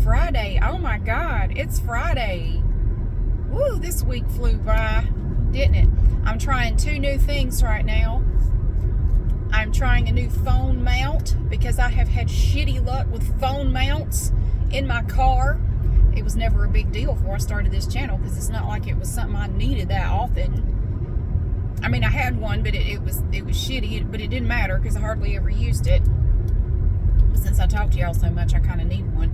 Friday. Oh my God, it's Friday. Woo, this week flew by, didn't it? I'm trying 2 new things right now. I'm trying a new phone mount because I have had shitty luck with phone mounts in my car. It was never a big deal before I started this channel because it's not like it was something I needed that often. I mean, I had one, but it was shitty, but it didn't matter because I hardly ever used it. Since I talk to y'all so much, I kind of need one.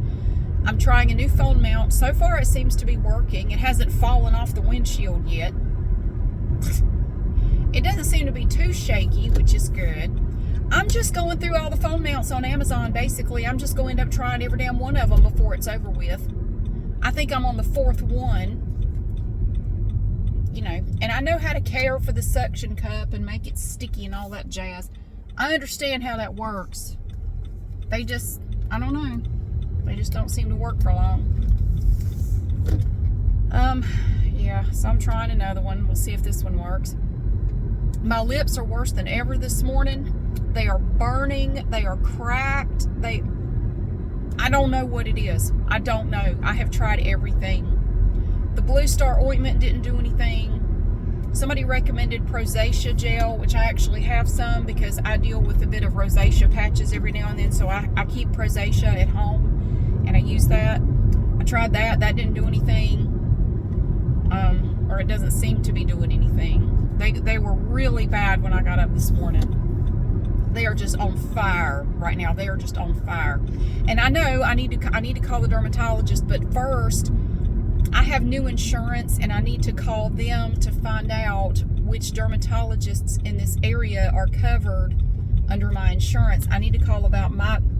I'm trying a new phone mount. So far, it seems to be working. It hasn't fallen off the windshield yet. It doesn't seem to be too shaky, which is good. I'm just going through all the phone mounts on Amazon, basically. I'm just going to end up trying every damn one of them before it's over with. I think I'm on the 4th one. You know, and I know how to care for the suction cup and make it sticky and all that jazz. I understand how that works. They just, I don't know. They just don't seem to work for long. Yeah, so I'm trying another one. We'll see if this one works. My lips are worse than ever this morning. They are burning. They are cracked. I don't know what it is. I don't know. I have tried everything. The Blue Star ointment didn't do anything. Somebody recommended rosacea gel, which I actually have some because I deal with a bit of rosacea patches every now and then. So I keep rosacea at home and I use that. I tried that. That didn't do anything. Or it doesn't seem to be doing anything. They were really bad when I got up this morning. They are just on fire right now. They are just on fire. And I know I need to call the dermatologist, but first I have new insurance and I need to call them to find out which dermatologists in this area are covered under my insurance. I need to call about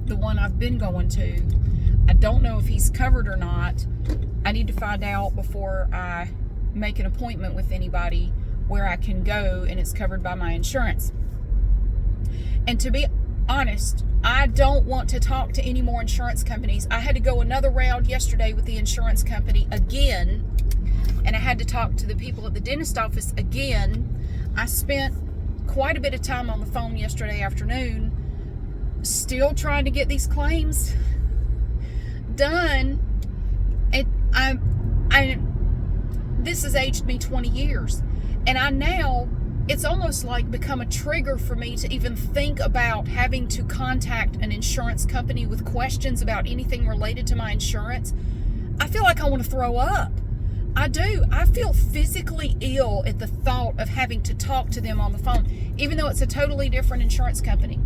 the one I've been going to. I don't know if he's covered or not. I need to find out before I make an appointment with anybody where I can go and it's covered by my insurance. And to be honest, I don't want to talk to any more insurance companies. I had to go another round yesterday with the insurance company again, and I had to talk to the people at the dentist office again. I spent quite a bit of time on the phone yesterday afternoon, still trying to get these claims done. This has aged me 20 years, and it's almost like become a trigger for me to even think about having to contact an insurance company with questions about anything related to my insurance. I feel like I want to throw up. I do. I feel physically ill at the thought of having to talk to them on the phone, even though it's a totally different insurance company.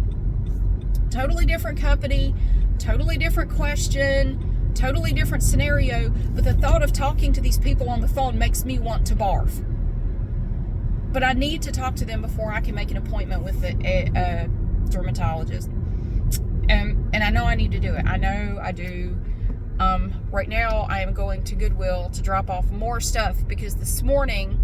Totally different company, totally different question, totally different scenario, but the thought of talking to these people on the phone makes me want to barf. But I need to talk to them before I can make an appointment with a dermatologist. And I know I need to do it. I know I do. Right now, I am going to Goodwill to drop off more stuff because this morning,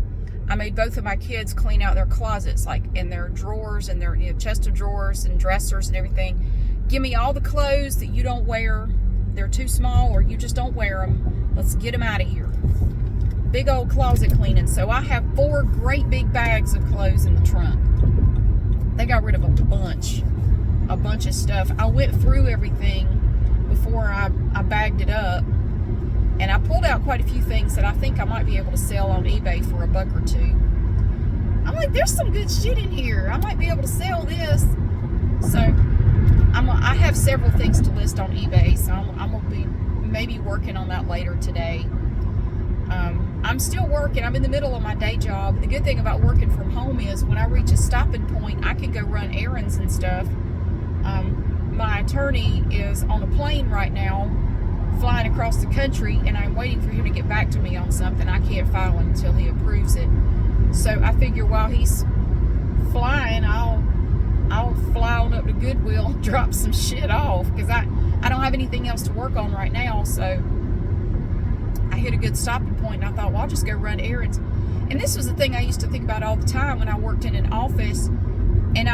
I made both of my kids clean out their closets, like in their drawers and their chest of drawers and dressers and everything. Give me all the clothes that you don't wear. They're too small or you just don't wear them. Let's get them out of here. Big old closet cleaning. So I have 4 great big bags of clothes in the trunk. They got rid of a bunch of stuff. I went through everything before I bagged it up, and I pulled out quite a few things that I think I might be able to sell on eBay for $1 or $2. I'm like, there's some good shit in here. I might be able to sell this. So I have several things to list on eBay, so I'm gonna be maybe working on that later today. I'm still working. I'm in the middle of my day job. The good thing about working from home is when I reach a stopping point, I can go run errands and stuff. My attorney is on a plane right now, flying across the country, and I'm waiting for him to get back to me on something. I can't file until he approves it. So I figure while he's flying, I'll fly on up to Goodwill and drop some shit off because I don't have anything else to work on right now. So I hit a good stopping point, and I thought, well, I'll just go run errands. And this was the thing I used to think about all the time when I worked in an office. And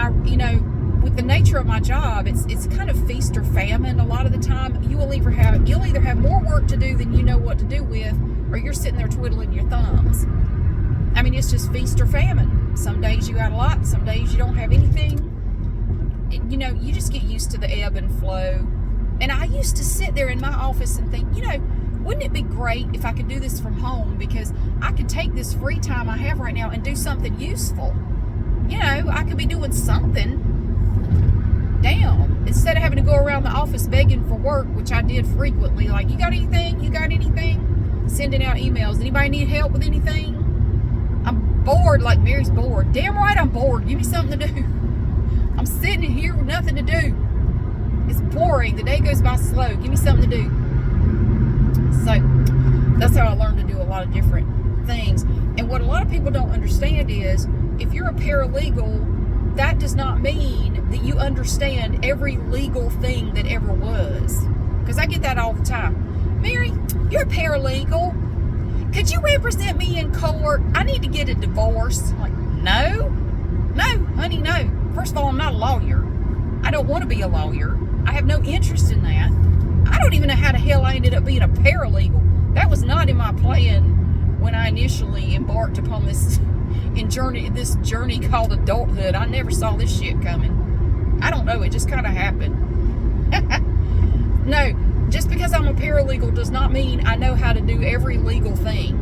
with the nature of my job, it's kind of feast or famine. A lot of the time, you'll either have more work to do than you know what to do with, or you're sitting there twiddling your thumbs. I mean, it's just feast or famine. Some days you got a lot, some days you don't have anything. You just get used to the ebb and flow. And I used to sit there in my office and think, wouldn't it be great if I could do this from home, because I could take this free time I have right now and do something useful. I could be doing something. Damn. Instead of having to go around the office begging for work, which I did frequently, like, you got anything? You got anything? Sending out emails. Anybody need help with anything? I'm bored, like Mary's bored. Damn right I'm bored. Give me something to do. I'm sitting here with nothing to do. It's boring. The day goes by slow. Give me something to do. So that's how I learned to do a lot of different things. And what a lot of people don't understand is, if you're a paralegal, that does not mean that you understand every legal thing that ever was. Because I get that all the time. Mary, you're a paralegal. Could you represent me in court? I need to get a divorce. I'm like, no, honey, no. First of all, I'm not a lawyer. I don't want to be a lawyer. I have no interest in that. I don't even know how the hell I ended up being a paralegal. That was not in my plan when I initially embarked upon this journey called adulthood. I never saw this shit coming. I don't know. It just kind of happened. No, just because I'm a paralegal does not mean I know how to do every legal thing.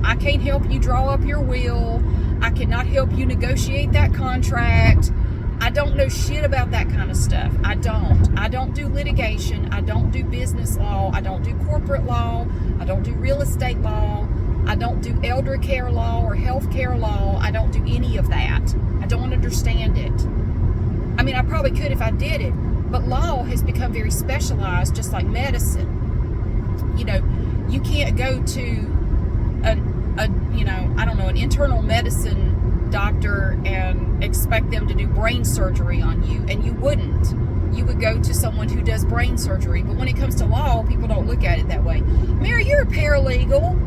I can't help you draw up your will. I cannot help you negotiate that contract. I don't know shit about that kind of stuff. I don't do litigation. I don't do business law. I don't do corporate law. I don't do real estate law. I don't do elder care law or health care law. I don't do any of that. I don't understand it. I mean, I probably could if I did it, but law has become very specialized, just like medicine. You can't go to an internal medicine doctor and expect them to do brain surgery on you, and you wouldn't. You would go to someone who does brain surgery. But when it comes to law, people don't look at it that way. Mary, you're a paralegal.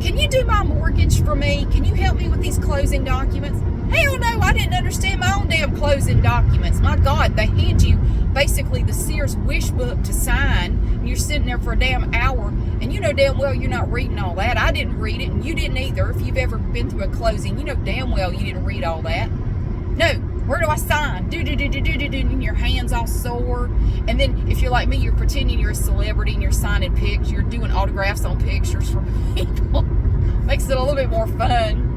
Can you do my mortgage for me? Can you help me with these closing documents? Hell no, I didn't understand my own damn closing documents. My God, they hand you basically the Sears wish book to sign, and you're sitting there for a damn hour, and you know damn well you're not reading all that. I didn't read it, and you didn't either. If you've ever been through a closing, you know damn well you didn't read all that. No, where do I sign? And your hands all sore. And then if you're like me, you're pretending you're a celebrity and you're signing pics. You're doing autographs on pictures from people. Makes it a little bit more fun.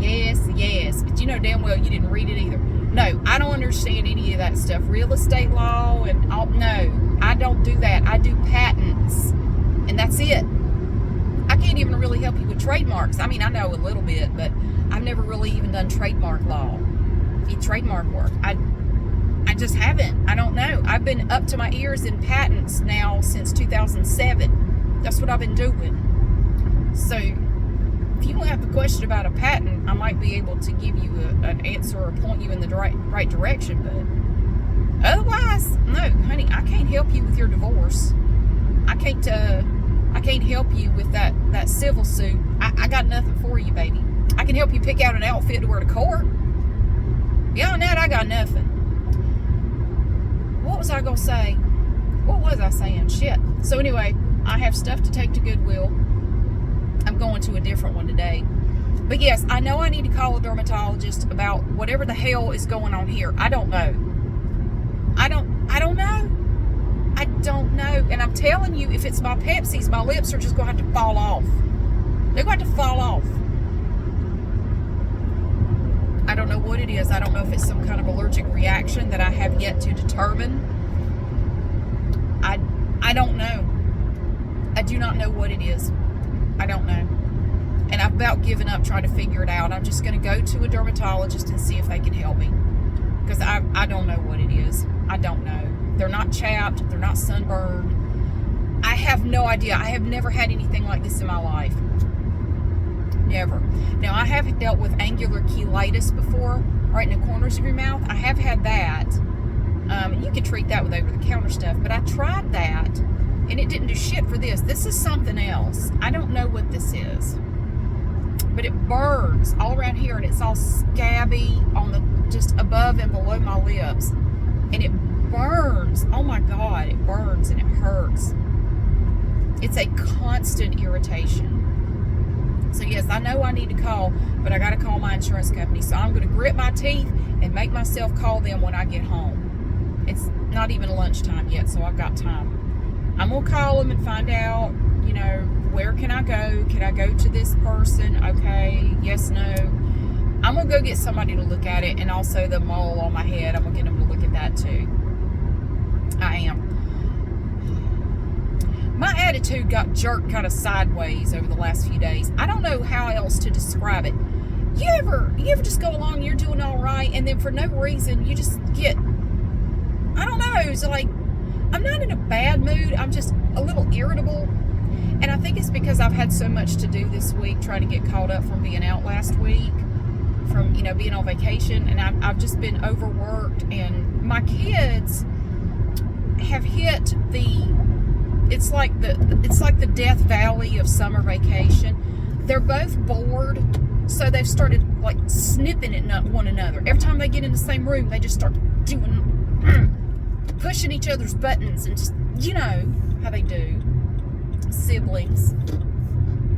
Yes. But you know damn well you didn't read it either. No, I don't understand any of that stuff. Real estate law and all. No, I don't do that. I do patents. And that's it. I can't even really help you with trademarks. I mean, I know a little bit, but I've never really even done trademark law. Trademark work. I just haven't. I don't know. I've been up to my ears in patents now since 2007. That's what I've been doing. So if you have a question about a patent, I might be able to give you an answer or point you in the right direction. But otherwise, no, honey, I can't help you with your divorce. I can't help you with that civil suit. I got nothing for you, baby. I can help you pick out an outfit to wear to court. Beyond that, I got nothing. What was I going to say? What was I saying? Shit. So anyway, I have stuff to take to Goodwill. I'm going to a different one today. But yes, I know I need to call a dermatologist about whatever the hell is going on here. I don't know. I don't know. And I'm telling you, if it's my Pepsi's, my lips are just going to have to fall off. They're going to have to fall off. I don't know what it is. I don't know if it's some kind of allergic reaction that I have yet to determine. I don't know. I do not know what it is. I don't know. And I've about given up trying to figure it out. I'm just going to go to a dermatologist and see if they can help me. Because I don't know what it is. I don't know. They're not chapped. They're not sunburned. I have no idea. I have never had anything like this in my life. Never. Now, I have dealt with angular cheilitis before, right in the corners of your mouth. I have had that. You can treat that with over-the-counter stuff. But I tried that, and it didn't do shit for this. This is something else. I don't know what this is. But it burns all around here, and it's all scabby on the just above and below my lips. And it burns. Oh, my God. It burns, and it hurts. It's a constant irritation. So yes, I know I need to call, but I got to call my insurance company. So I'm going to grit my teeth and make myself call them when I get home. It's not even lunchtime yet, so I've got time. I'm going to call them and find out, where can I go? Can I go to this person? Okay, yes, no. I'm going to go get somebody to look at it, and also the mole on my head. I'm going to get them to look at that too. I am. My attitude got jerked kind of sideways over the last few days. I don't know how else to describe it. You ever just go along, you're doing all right, and then for no reason you just get, I don't know, it's like, I'm not in a bad mood, I'm just a little irritable. And I think it's because I've had so much to do this week, trying to get caught up from being out last week, from being on vacation, and I've just been overworked, and my kids have hit it's like the death valley of summer vacation. They're both bored, so they've started like snipping at one another. Every time they get in the same room, they just start pushing each other's buttons, and just, how they do. Siblings.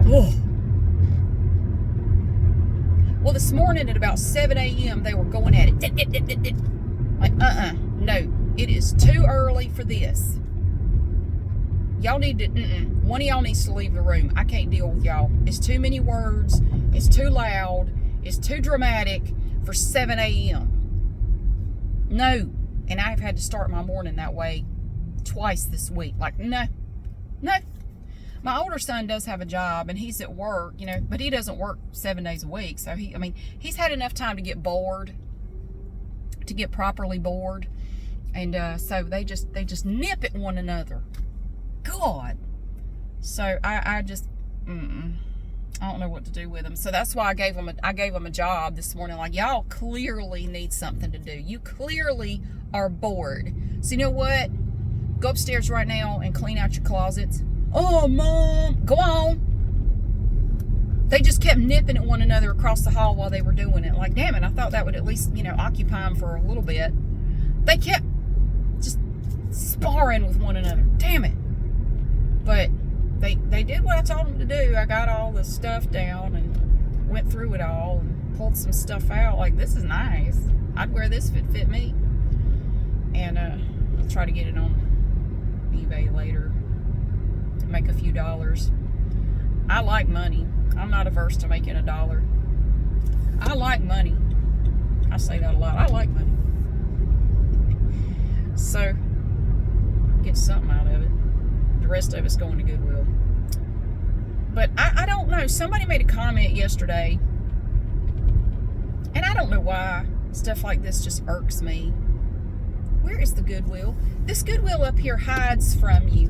Oh. Well, this morning at about 7 a.m. they were going at it. Like, no, it is too early for this. Y'all need to, one of y'all needs to leave the room. I can't deal with y'all. It's too many words. It's too loud. It's too dramatic for 7 a.m. No. And I've had to start my morning that way twice this week. Like, no. My older son does have a job, and he's at work, but he doesn't work 7 days a week. So he's had enough time to get bored, to get properly bored. And so they just nip at one another. God. So I just, I don't know what to do with them. So that's why I gave them a job this morning. Like, y'all clearly need something to do. You clearly are bored. So you know what? Go upstairs right now and clean out your closets. Oh, Mom, go on. They just kept nipping at one another across the hall while they were doing it. Like, damn it, I thought that would at least, occupy them for a little bit. They kept just sparring with one another. Damn it. But they did what I told them to do. I got all the stuff down and went through it all and pulled some stuff out. Like, this is nice. I'd wear this if it fit me. And I'll try to get it on eBay later. Make a few dollars. I like money. I'm not averse to making $1. I like money. I say that a lot. I like money. So, get something out of it. The rest of it's going to Goodwill. But I don't know. Somebody made a comment yesterday, and I don't know why stuff like this just irks me. Where is the Goodwill? This Goodwill up here hides from you.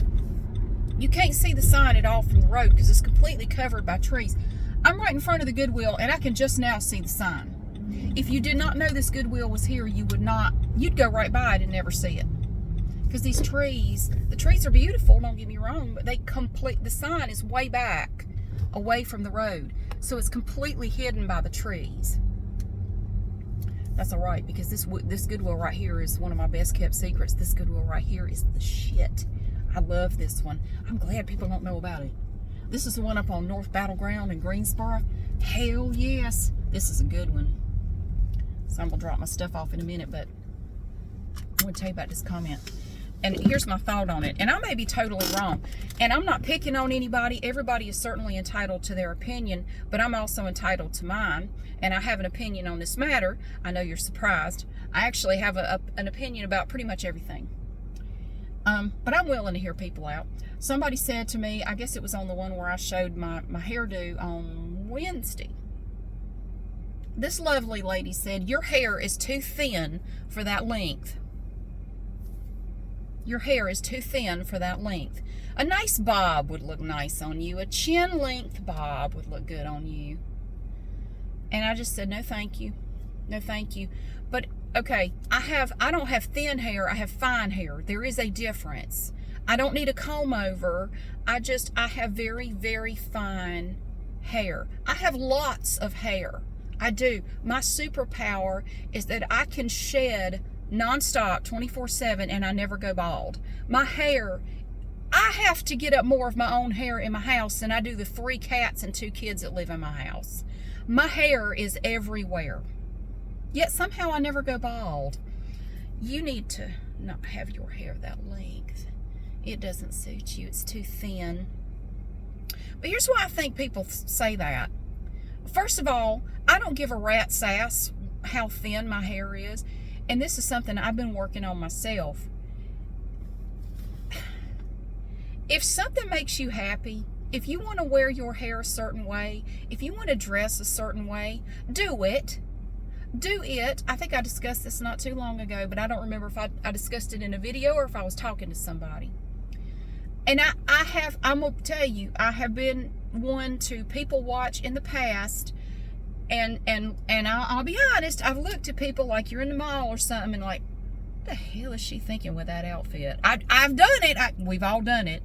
You can't see the sign at all from the road because it's completely covered by trees. I'm right in front of the Goodwill, and I can just now see the sign. If you did not know this Goodwill was here, you'd go right by it and never see it. Because these trees, the trees are beautiful, don't get me wrong, but the sign is way back, away from the road. So it's completely hidden by the trees. That's all right, because this Goodwill right here is one of my best kept secrets. This Goodwill right here is the shit. I love this one. I'm glad people don't know about it. This is the one up on North Battleground in Greensboro. Hell yes. This is a good one. So I'm going to drop my stuff off in a minute, but I want to tell you about this comment. And here's my thought on it. And I may be totally wrong. And I'm not picking on anybody. Everybody is certainly entitled to their opinion, but I'm also entitled to mine. And I have an opinion on this matter. I know you're surprised. I actually have an opinion about pretty much everything. But I'm willing to hear people out. Somebody said to me, I guess it was on the one where I showed my hairdo on Wednesday. This lovely lady said, your hair is too thin for that length. Your hair is too thin for that length. A nice bob would look nice on you. A chin length bob would look good on you. And I just said, no thank you. No thank you. But okay, I don't have thin hair, I have fine hair. There is a difference. I don't need a comb over. I have very, very fine hair. I have lots of hair. I do. My superpower is that I can shed nonstop 24/7 and I never go bald. My hair, I have to get up more of my own hair in my house than I do the 3 cats and 2 kids that live in my house. My hair is everywhere. Yet somehow I never go bald. you need to not have your hair that length. It doesn't suit you. It's too thin. But here's why I think people say that. First of all, I don't give a rat's ass how thin my hair is. And this is something I've been working on myself. If something makes you happy, if you want to wear your hair a certain way, if you want to dress a certain way, do it. Do it. I think I discussed this not too long ago, but I don't remember if I discussed it in a video or if I was talking to somebody. And I'm going to tell you, I have been one to people watch in the past, and I'll be honest, I've looked at people like you're in the mall or something and like, what the hell is she thinking with that outfit? I've done it. We've all done it.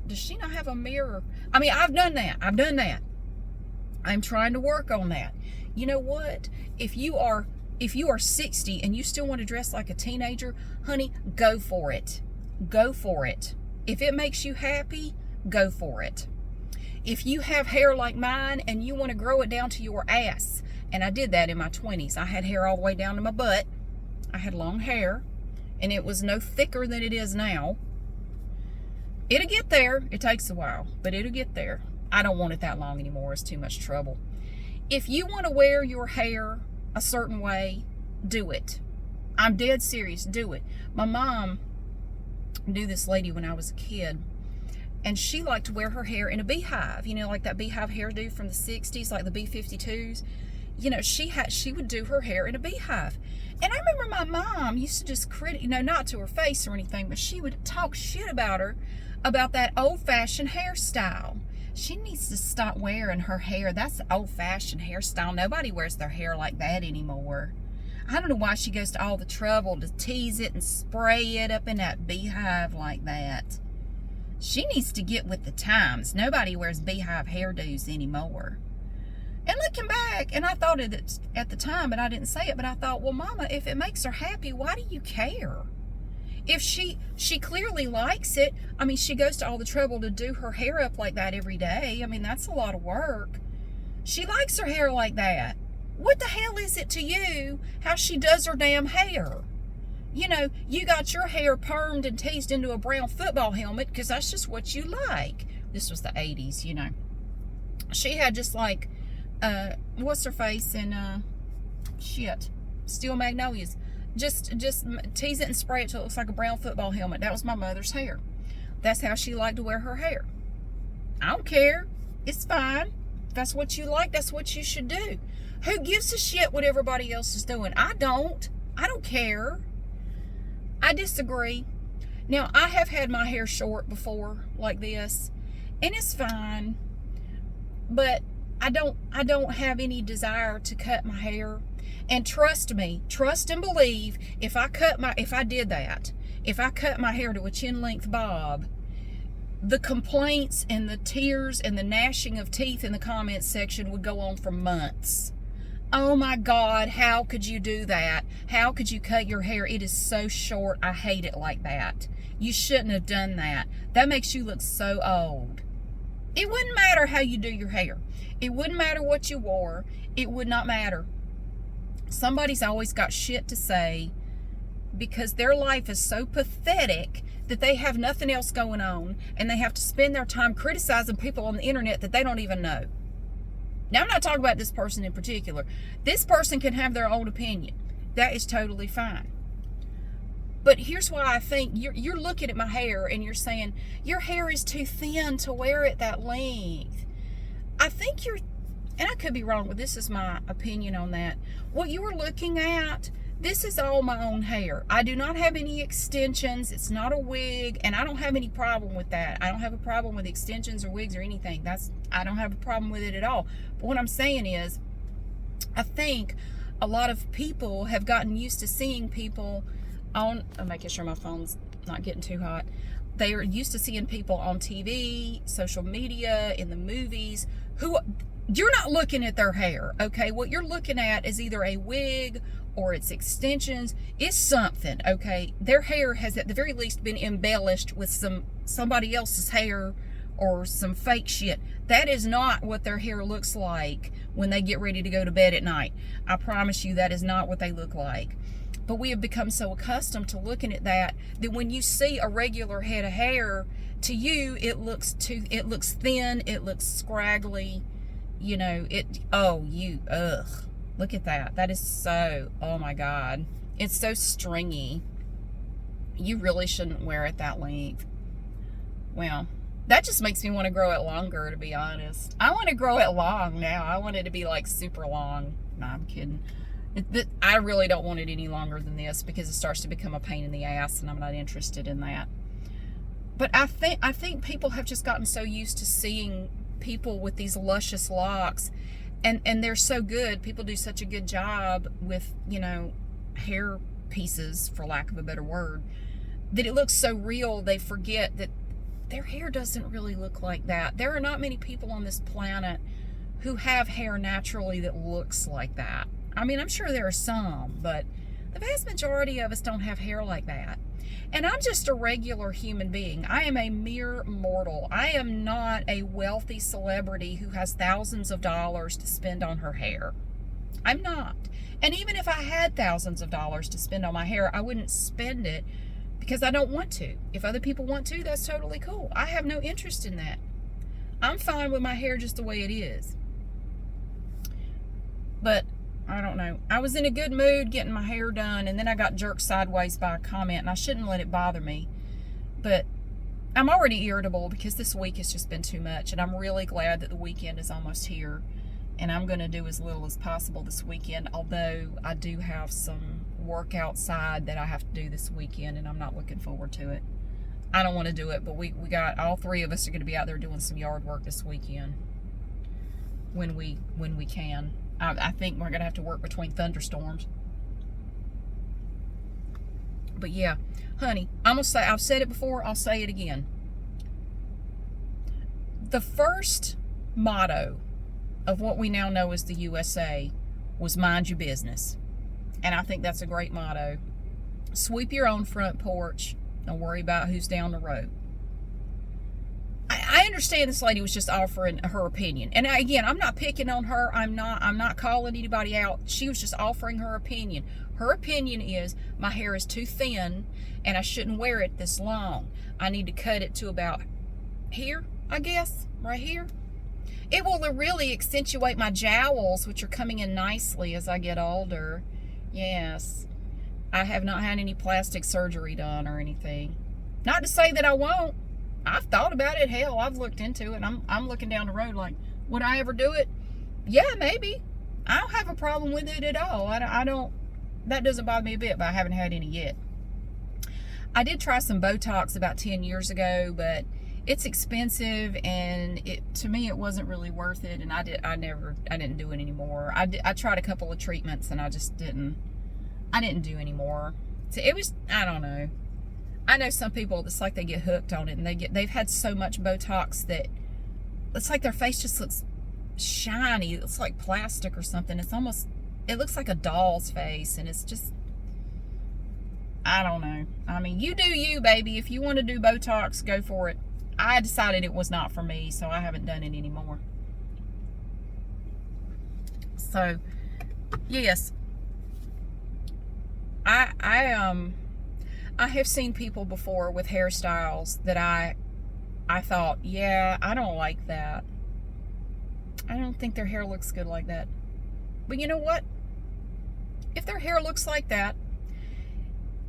Does she not have a mirror? I mean, I've done that. I'm trying to work on that. You know what? If you are 60 and you still want to dress like a teenager, honey, go for it. Go for it. If it makes you happy, go for it. If you have hair like mine and you want to grow it down to your ass, and I did that in my 20s. I had hair all the way down to my butt. I had long hair, and it was no thicker than it is now. It'll get there. It takes a while, but it'll get there. I don't want it that long anymore. It's too much trouble. If you want to wear your hair a certain way, do it. I'm dead serious. Do it. My mom knew this lady when I was a kid, and she liked to wear her hair in a beehive. You know, like that beehive hairdo from the 60s, like the B-52s. You know, she would do her hair in a beehive. And I remember my mom used to just not to her face or anything, but she would talk shit about her, about that old-fashioned hairstyle. She needs to stop wearing her hair. That's the old-fashioned hairstyle. Nobody wears their hair like that anymore. I don't know why she goes to all the trouble to tease it and spray it up in that beehive like that. She needs to get with the times. Nobody wears beehive hairdos anymore. And looking back, and I thought it at the time, but I didn't say it, but I thought, well, Mama, if it makes her happy, why do you care? If she clearly likes it, I mean, she goes to all the trouble to do her hair up like that every day. I mean, that's a lot of work. She likes her hair like that. What the hell is it to you how she does her damn hair? You know, you got your hair permed and teased into a brown football helmet because that's just what you like. This was the 80s, you know. She had just like, what's her face in, Steel Magnolias. Just tease it and spray it till it looks like a brown football helmet. That was my mother's hair. That's how she liked to wear her hair. I don't care. It's fine. If that's what you like, that's what you should do. Who gives a shit what everybody else is doing? I don't. I don't care. I disagree. Now, I have had my hair short before, like this, and it's fine. But I don't have any desire to cut my hair. And trust me, trust and believe, if I cut my hair to a chin length bob, the complaints and the tears and the gnashing of teeth in the comments section would go on for months. Oh my God, how could you do that? How could you cut your hair? It is so short. I hate it like that. You shouldn't have done that. That makes you look so old. It wouldn't matter how you do your hair. It wouldn't matter what you wore. It would not matter. Somebody's always got shit to say because their life is so pathetic that they have nothing else going on and they have to spend their time criticizing people on the internet that they don't even know. Now, I'm not talking about this person in particular. This person can have their own opinion. That is totally fine. But here's why I think you're looking at my hair and you're saying, your hair is too thin to wear it that length. I think and I could be wrong, but this is my opinion on that. What you are looking at, this is all my own hair. I do not have any extensions. It's not a wig, and I don't have any problem with that. I don't have a problem with extensions or wigs or anything. I don't have a problem with it at all. But what I'm saying is, I think a lot of people have gotten used to seeing people I'm making sure my phone's not getting too hot. They are used to seeing people on TV, social media, in the movies, who you're not looking at their hair, okay? What you're looking at is either a wig or it's extensions. It's something, okay? Their hair has at the very least been embellished with somebody else's hair or some fake shit. That is not what their hair looks like when they get ready to go to bed at night. I promise you that is not what they look like. But we have become so accustomed to looking at that when you see a regular head of hair, to you it looks thin, it looks scraggly, you know, look at that. That is so, oh my God. It's so stringy. You really shouldn't wear it that length. Well, that just makes me want to grow it longer, to be honest. I want to grow it long now. I want it to be like super long. No, I'm kidding. I really don't want it any longer than this because it starts to become a pain in the ass, and I'm not interested in that. But I think people have just gotten so used to seeing people with these luscious locks, and they're so good. People do such a good job with, you know, hair pieces, for lack of a better word, that it looks so real. They forget that their hair doesn't really look like that. There are not many people on this planet who have hair naturally that looks like that. I mean, I'm sure there are some, but the vast majority of us don't have hair like that. And I'm just a regular human being. I am a mere mortal. I am not a wealthy celebrity who has thousands of dollars to spend on her hair. I'm not. And even if I had thousands of dollars to spend on my hair, I wouldn't spend it because I don't want to. If other people want to, that's totally cool. I have no interest in that. I'm fine with my hair just the way it is. But I don't know. I was in a good mood getting my hair done, and then I got jerked sideways by a comment, and I shouldn't let it bother me. But I'm already irritable because this week has just been too much, and I'm really glad that the weekend is almost here. And I'm going to do as little as possible this weekend, although I do have some work outside that I have to do this weekend, and I'm not looking forward to it. I don't want to do it, but we got, all three of us are going to be out there doing some yard work this weekend when we can. I think we're going to have to work between thunderstorms. But yeah, honey, I'm going to say, I've said it before, I'll say it again. The first motto of what we now know as the USA was mind your business. And I think that's a great motto. Sweep your own front porch. Don't worry about who's down the road. I understand this lady was just offering her opinion. And again, I'm not picking on her. I'm not calling anybody out. She was just offering her opinion. Her opinion is my hair is too thin and I shouldn't wear it this long. I need to cut it to about here, I guess, right here. It will really accentuate my jowls, which are coming in nicely as I get older. Yes. I have not had any plastic surgery done or anything. Not to say that I won't. I've thought about it. Hell, I've looked into it. I'm looking down the road like, would I ever do it? Yeah, maybe. I don't have a problem with it at all. I don't, that doesn't bother me a bit, but I haven't had any yet. I did try some Botox about 10 years ago, but it's expensive, and to me it wasn't really worth it, and I didn't do it anymore. I tried a couple of treatments and I didn't do anymore. So it was, I don't know. I know some people, it's like they get hooked on it, and they've had so much Botox that it's like their face just looks shiny. It's like plastic or something. It looks like a doll's face, and it's just, I don't know. I mean, you do you, baby. If you want to do Botox, go for it. I decided it was not for me, so I haven't done it anymore. So, yes. I have seen people before with hairstyles that I thought, yeah, I don't like that. I don't think their hair looks good like that. But you know what? If their hair looks like that,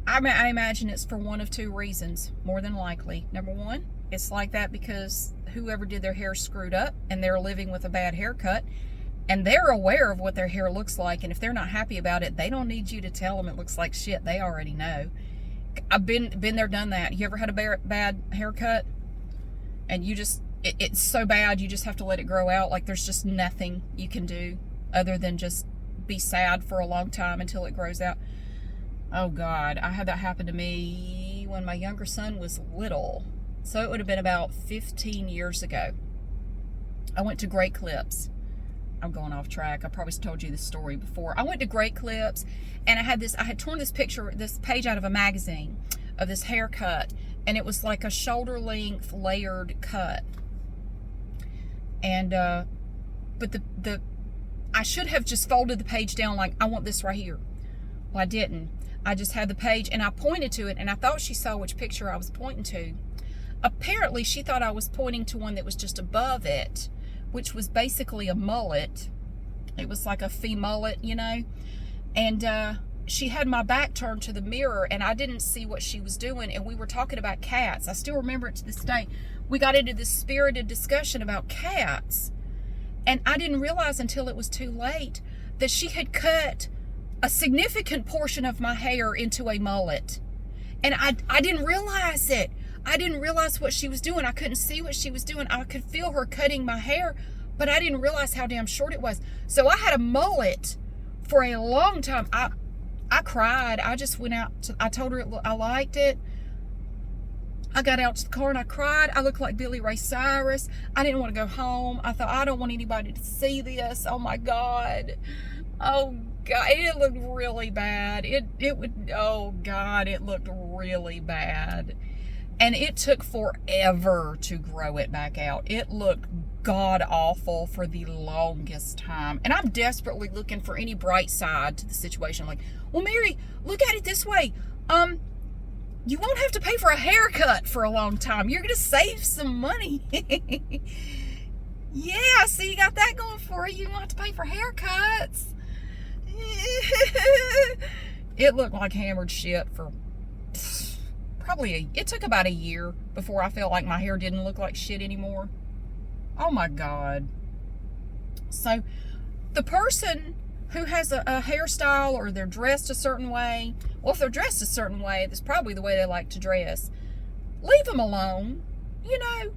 I imagine it's for one of two reasons, more than likely. Number one, it's like that because whoever did their hair screwed up and they're living with a bad haircut, and they're aware of what their hair looks like, and if they're not happy about it, they don't need you to tell them it looks like shit. They already know. I've been there, done that. You ever had a bad haircut and you just, it's so bad you just have to let it grow out? Like there's just nothing you can do other than just be sad for a long time until it grows out. Oh God, I had that happen to me when my younger son was little. So it would have been about 15 years ago. I went to Great Clips. I'm going off track. I probably told you this story before. I went to Great Clips, and I had torn this page out of a magazine of this haircut, and it was like a shoulder length layered cut. And but I should have just folded the page down like, I want this right here. Well, I didn't. I just had the page and I pointed to it, and I thought she saw which picture I was pointing to. Apparently, she thought I was pointing to one that was just above it, which was basically a mullet. It was like a fee mullet, you know? And she had my back turned to the mirror, and I didn't see what she was doing, and we were talking about cats. I still remember it to this day. We got into this spirited discussion about cats, and I didn't realize until it was too late that she had cut a significant portion of my hair into a mullet. And I didn't realize it. I didn't realize what she was doing. I couldn't see what she was doing. I could feel her cutting my hair, but I didn't realize how damn short it was. So I had a mullet for a long time. I cried. I just went out I told her I liked it. I got out to the car and I cried. I looked like Billy Ray Cyrus. I didn't want to go home. I thought, I don't want anybody to see this. Oh my God. Oh God, it looked really bad. Oh God, it looked really bad. And it took forever to grow it back out. It looked god awful for the longest time. And I'm desperately looking for any bright side to the situation. Like, well, Mary, look at it this way. You won't have to pay for a haircut for a long time. You're going to save some money. Yeah, so you got that going for you. You don't have to pay for haircuts. It looked like hammered shit for it took about a year before I felt like my hair didn't look like shit anymore. Oh my God. So the person who has a hairstyle, or they're dressed a certain way, well, if they're dressed a certain way, that's probably the way they like to dress. Leave them alone. You know,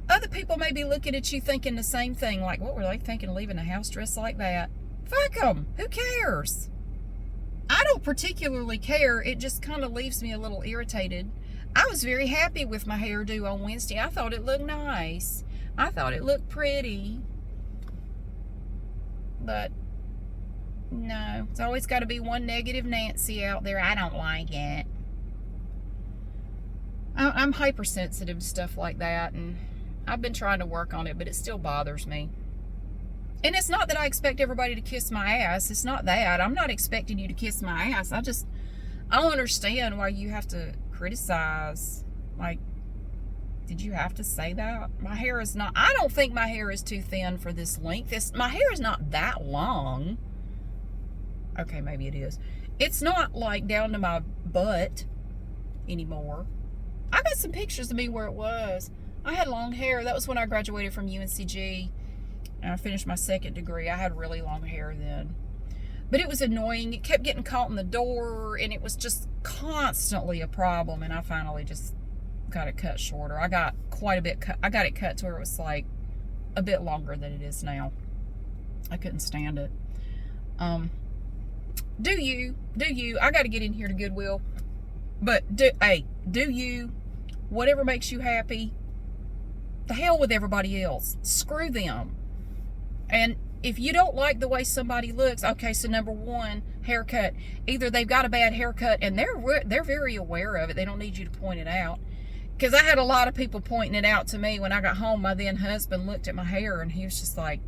other people may be looking at you thinking the same thing, like, what were they thinking of leaving a house dressed like that? Fuck them. Who cares? I don't particularly care. It just kind of leaves me a little irritated. I was very happy with my hairdo on Wednesday. I thought it looked nice. I thought it looked pretty. But no, it's always got to be one negative Nancy out there. I don't like it. I'm hypersensitive to stuff like that, and I've been trying to work on it, but it still bothers me. And it's not that I expect everybody to kiss my ass. It's not that. I'm not expecting you to kiss my ass. I don't understand why you have to criticize. Like, did you have to say that? My hair is not, I don't think my hair is too thin for this length. My hair is not that long. Okay, maybe it is. It's not like down to my butt anymore. I got some pictures of me where it was. I had long hair. That was when I graduated from UNCG. And I finished my second degree. I had really long hair then. But it was annoying. It kept getting caught in the door, and it was just constantly a problem. And I finally just got it cut shorter. I got quite a bit cut. I got it cut to where it was like a bit longer than it is now. I couldn't stand it. Do you? I got to get in here to Goodwill. But do you? Whatever makes you happy. The hell with everybody else. Screw them. And if you don't like the way somebody looks, okay, so number one, haircut. Either they've got a bad haircut and they're very aware of it. They don't need you to point it out. Because I had a lot of people pointing it out to me. When I got home, my then husband looked at my hair and he was just like,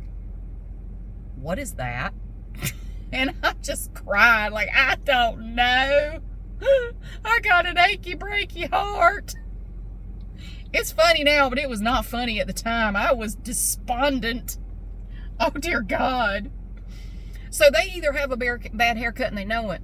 what is that? And I just cried like, I don't know. I got an achy breaky heart. It's funny now, but it was not funny at the time. I was despondent. Oh, dear God. So they either have a bad haircut and they know it,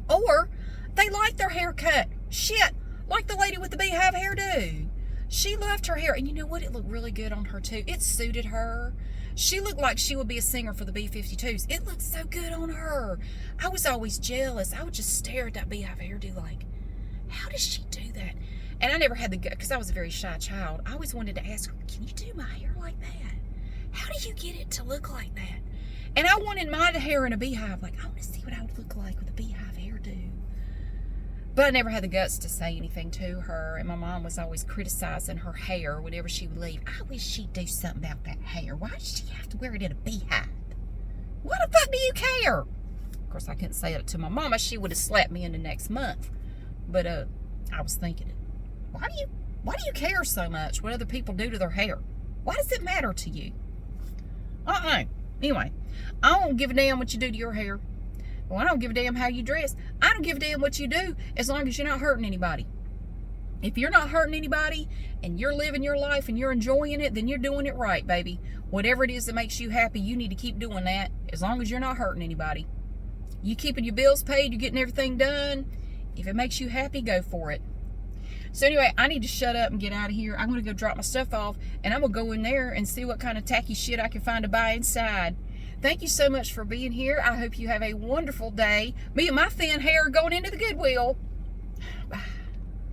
or they like their haircut. Shit, like the lady with the beehive hairdo. She loved her hair, and you know what? It looked really good on her, too. It suited her. She looked like she would be a singer for the B-52s. It looked so good on her. I was always jealous. I would just stare at that beehive hairdo like, how does she do that? And I never had the gut, because I was a very shy child. I always wanted to ask her, can you do my hair like that? How do you get it to look like that? And I wanted my hair in a beehive. Like, I want to see what I would look like with a beehive hairdo. But I never had the guts to say anything to her. And my mom was always criticizing her hair whenever she would leave. I wish she'd do something about that hair. Why does she have to wear it in a beehive? What the fuck do you care? Of course, I couldn't say it to my mama. She would have slapped me in the next month. But I was thinking, why do you care so much what other people do to their hair? Why does it matter to you? Anyway, I don't give a damn what you do to your hair. Well, I don't give a damn how you dress. I don't give a damn what you do as long as you're not hurting anybody. If you're not hurting anybody and you're living your life and you're enjoying it, then you're doing it right, baby. Whatever it is that makes you happy, you need to keep doing that as long as you're not hurting anybody. You keeping your bills paid, you're getting everything done. If it makes you happy, go for it. So anyway, I need to shut up and get out of here. I'm going to go drop my stuff off, and I'm going to go in there and see what kind of tacky shit I can find to buy inside. Thank you so much for being here. I hope you have a wonderful day. Me and my thin hair going into the Goodwill. Bye.